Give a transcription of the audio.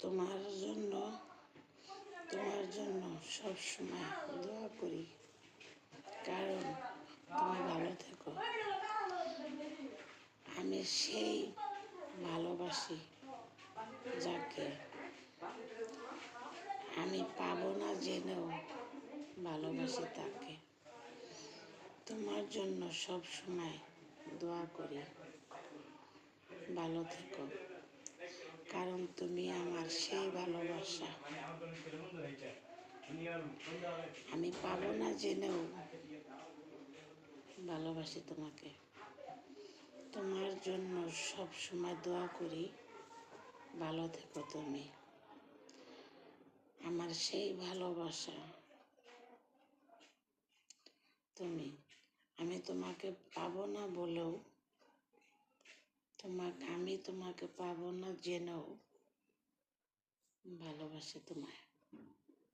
তোমার জন্য সব সময় দোয়া করি, কারণ তুমি ভালো থেকো। আমি সেই ভালোবাসি যাকে আমি পাবো না জেনেও ভালোবাসি তাকে। তোমার জন্য সব সময় দোয়া করি, ভালো থেকো, কারণ তুমি আমার সেই ভালোবাসা আমি পাবো না জেনেও ভালোবাসি তোমাকে। তোমার জন্য সব সময় দোয়া করি, ভালো থেকো তুমি, আমার সেই ভালোবাসা তুমি। আমি তোমাকে পাবো না বলেও, আমি তোমাকে পাবো না জেনেও ভালোবাসি তোমায়।